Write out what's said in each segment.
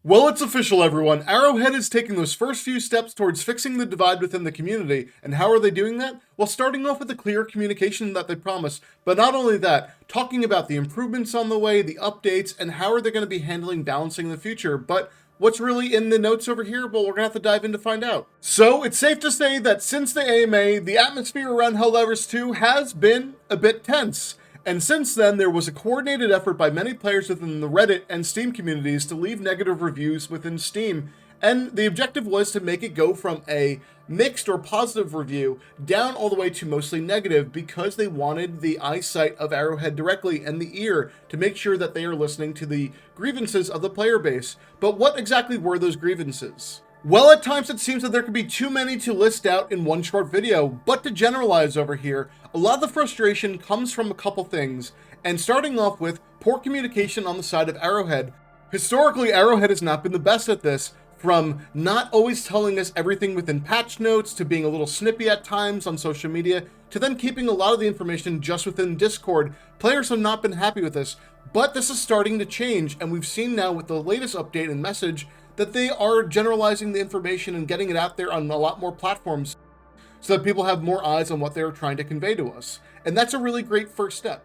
Well, it's official, everyone. Arrowhead is taking those first few steps towards fixing the divide within the community. And how are they doing that? Well, starting off with the clear communication that they promised. But not only that, talking about the improvements on the way, the updates, and how are they going to be handling balancing in the future. But what's really in the notes over here? Well, we're going to have to dive in to find out. So, it's safe to say that since the AMA, the atmosphere around Helldivers 2 has been a bit tense. And since then, there was a coordinated effort by many players within the Reddit and Steam communities to leave negative reviews within Steam, and the objective was to make it go from a mixed or positive review down all the way to mostly negative, because they wanted the eyesight of Arrowhead directly and the ear to make sure that they are listening to the grievances of the player base. But what exactly were those grievances? Well, at times it seems that there could be too many to list out in one short video, but to generalize over here, a lot of the frustration comes from a couple things, and starting off with poor communication on the side of Arrowhead. Historically, Arrowhead has not been the best at this, from not always telling us everything within patch notes, to being a little snippy at times on social media, to then keeping a lot of the information just within Discord. Players have not been happy with this, but this is starting to change, and we've seen now with the latest update and message that they are generalizing the information and getting it out there on a lot more platforms so that people have more eyes on what they're trying to convey to us. And that's a really great first step.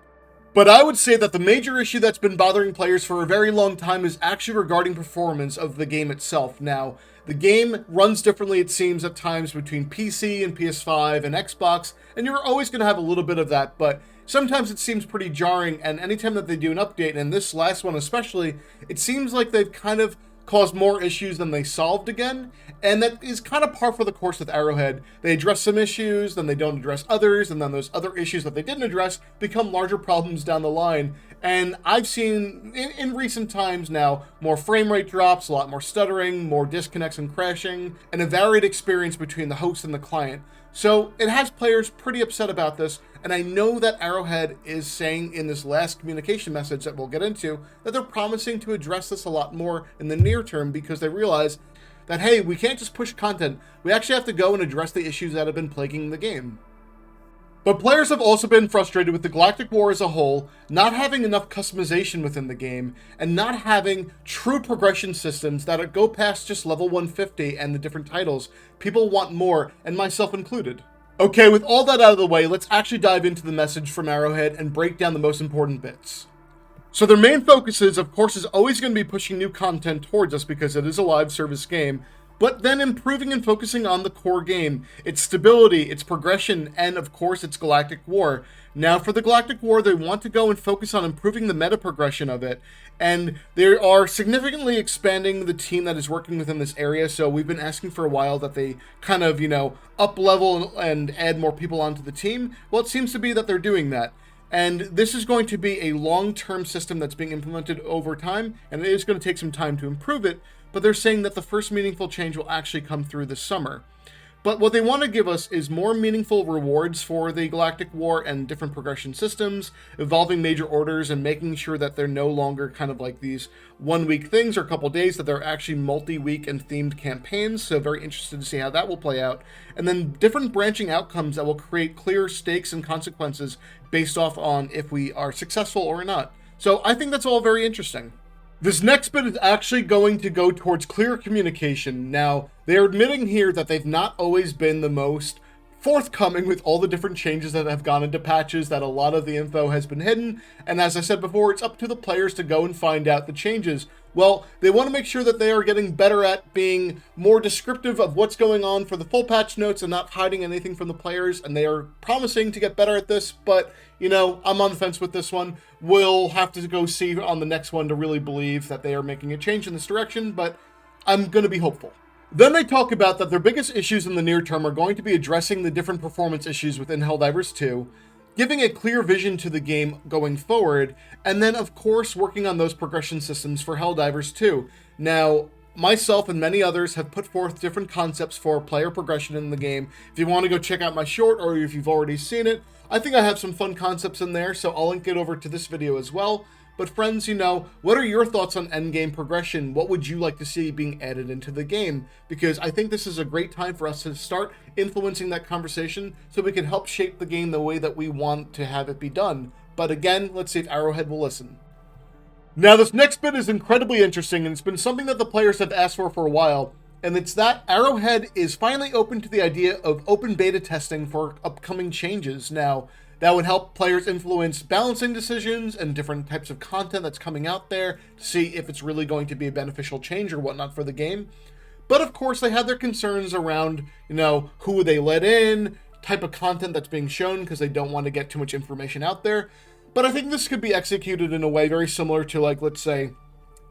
But I would say that the major issue that's been bothering players for a very long time is actually regarding performance of the game itself. Now, the game runs differently, it seems, at times between PC and PS5 and Xbox, and you're always going to have a little bit of that, but sometimes it seems pretty jarring, and anytime that they do an update, and this last one especially, it seems like they've kind of caused more issues than they solved again, and that is kind of par for the course with Arrowhead. They address some issues, then they don't address others, and then those other issues that they didn't address become larger problems down the line. And I've seen, in recent times now, more frame rate drops, a lot more stuttering, more disconnects and crashing, and a varied experience between the host and the client. So it has players pretty upset about this, and I know that Arrowhead is saying in this last communication message that we'll get into that they're promising to address this a lot more in the near term, because they realize that, hey, we can't just push content, we actually have to go and address the issues that have been plaguing the game. But players have also been frustrated with the Galactic War as a whole, not having enough customization within the game, and not having true progression systems that go past just level 150 and the different titles. People want more, and myself included. Okay, with all that out of the way, let's actually dive into the message from Arrowhead and break down the most important bits. So their main focus is, of course, is always going to be pushing new content towards us because it is a live service game, but then improving and focusing on the core game, its stability, its progression, and of course its Galactic War. Now for the Galactic War, they want to go and focus on improving the meta progression of it, and they are significantly expanding the team that is working within this area, so we've been asking for a while that they kind of, up level and add more people onto the team. Well, it seems to be that they're doing that. And this is going to be a long-term system that's being implemented over time, and it is going to take some time to improve it, but they're saying that the first meaningful change will actually come through this summer. But what they want to give us is more meaningful rewards for the Galactic War and different progression systems, evolving major orders, and making sure that they're no longer kind of like these one-week things or a couple days, that they're actually multi-week and themed campaigns, so very interested to see how that will play out. And then different branching outcomes that will create clear stakes and consequences based off on if we are successful or not. So I think that's all very interesting. This next bit is actually going to go towards clear communication. Now, they're admitting here that they've not always been the most forthcoming with all the different changes that have gone into patches, that a lot of the info has been hidden, and as I said before, it's up to the players to go and find out the changes. Well, they want to make sure that they are getting better at being more descriptive of what's going on for the full patch notes and not hiding anything from the players, and they are promising to get better at this, but, I'm on the fence with this one. We'll have to go see on the next one to really believe that they are making a change in this direction, but I'm going to be hopeful. Then they talk about that their biggest issues in the near term are going to be addressing the different performance issues within Helldivers 2, giving a clear vision to the game going forward, and then of course working on those progression systems for Helldivers 2. Now, myself and many others have put forth different concepts for player progression in the game. If you want to go check out my short, or if you've already seen it, I think I have some fun concepts in there, so I'll link it over to this video as well. But friends, what are your thoughts on endgame progression? What would you like to see being added into the game? Because I think this is a great time for us to start influencing that conversation so we can help shape the game the way that we want to have it be done. But again, let's see if Arrowhead will listen. Now, this next bit is incredibly interesting, and it's been something that the players have asked for a while, and it's that Arrowhead is finally open to the idea of open beta testing for upcoming changes. Now, that would help players influence balancing decisions and different types of content that's coming out there to see if it's really going to be a beneficial change or whatnot for the game. But of course, they had their concerns around, who they let in, type of content that's being shown, because they don't want to get too much information out there. But I think this could be executed in a way very similar to, like, let's say,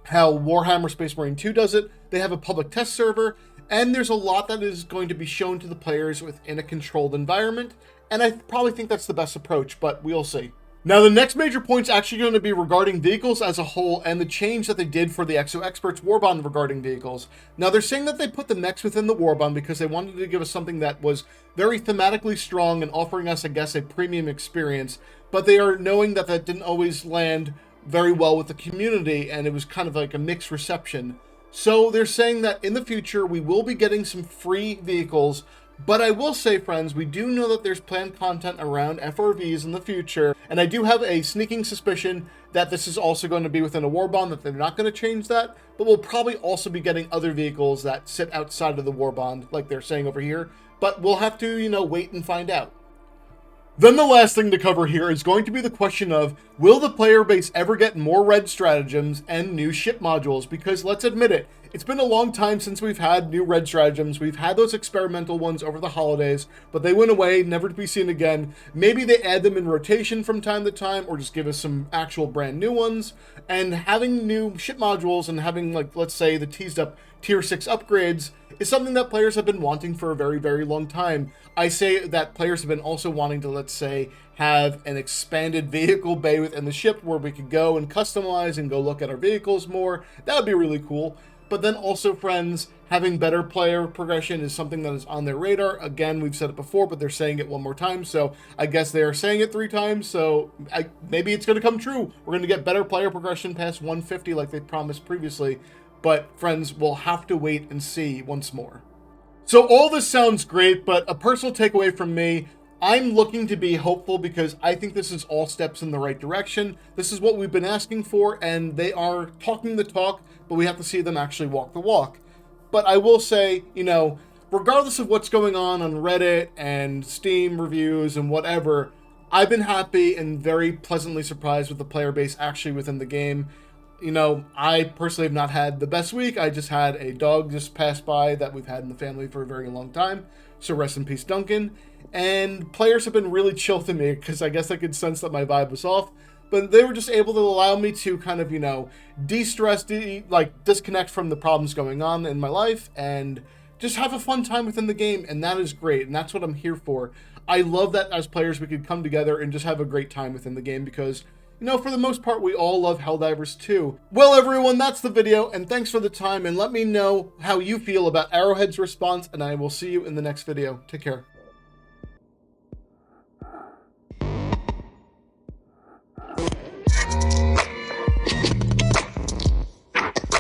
how Warhammer Space Marine 2 does it. They have a public test server, and there's a lot that is going to be shown to the players within a controlled environment, and I probably think that's the best approach, but we'll see. Now, the next major point is actually going to be regarding vehicles as a whole and the change that they did for the Exo Experts Warbond regarding vehicles. Now, they're saying that they put the mechs within the Warbond because they wanted to give us something that was very thematically strong and offering us, I guess, a premium experience, but they are knowing that that didn't always land very well with the community, and it was kind of like a mixed reception. So they're saying that in the future, we will be getting some free vehicles. But I will say, friends, we do know that there's planned content around FRVs in the future, and I do have a sneaking suspicion that this is also going to be within a Warbond, that they're not going to change that, but we'll probably also be getting other vehicles that sit outside of the Warbond, like they're saying over here, but we'll have to, wait and find out. Then the last thing to cover here is going to be the question of, will the player base ever get more red stratagems and new ship modules? Because let's admit it, it's been a long time since we've had new red stratagems. We've had those experimental ones over the holidays, but they went away, never to be seen again. Maybe they add them in rotation from time to time, or just give us some actual brand new ones. And having new ship modules and having, like, let's say, the teased up tier 6 upgrades is something that players have been wanting for a very, very long time. I say that players have been also wanting to, let's say, have an expanded vehicle bay within the ship where we could go and customize and go look at our vehicles more. That would be really cool. But then also, friends, having better player progression is something that is on their radar. Again, we've said it before, but they're saying it one more time, so I guess they are saying it 3 times, so maybe it's going to come true. We're going to get better player progression past 150 like they promised previously. But, friends, we'll have to wait and see once more. So all this sounds great, but a personal takeaway from me, I'm looking to be hopeful because I think this is all steps in the right direction. This is what we've been asking for, and they are talking the talk, but we have to see them actually walk the walk. But I will say, regardless of what's going on Reddit and Steam reviews and whatever, I've been happy and very pleasantly surprised with the player base actually within the game. I personally have not had the best week. I just had a dog just pass by that we've had in the family for a very long time. So rest in peace, Duncan. And players have been really chill to me because I guess I could sense that my vibe was off. But they were just able to allow me to kind of, de-stress, disconnect from the problems going on in my life and just have a fun time within the game. And that is great. And that's what I'm here for. I love that as players we could come together and just have a great time within the game because, for the most part, we all love Helldivers too. Well, everyone, that's the video, and thanks for the time, and let me know how you feel about Arrowhead's response, and I will see you in the next video. Take care.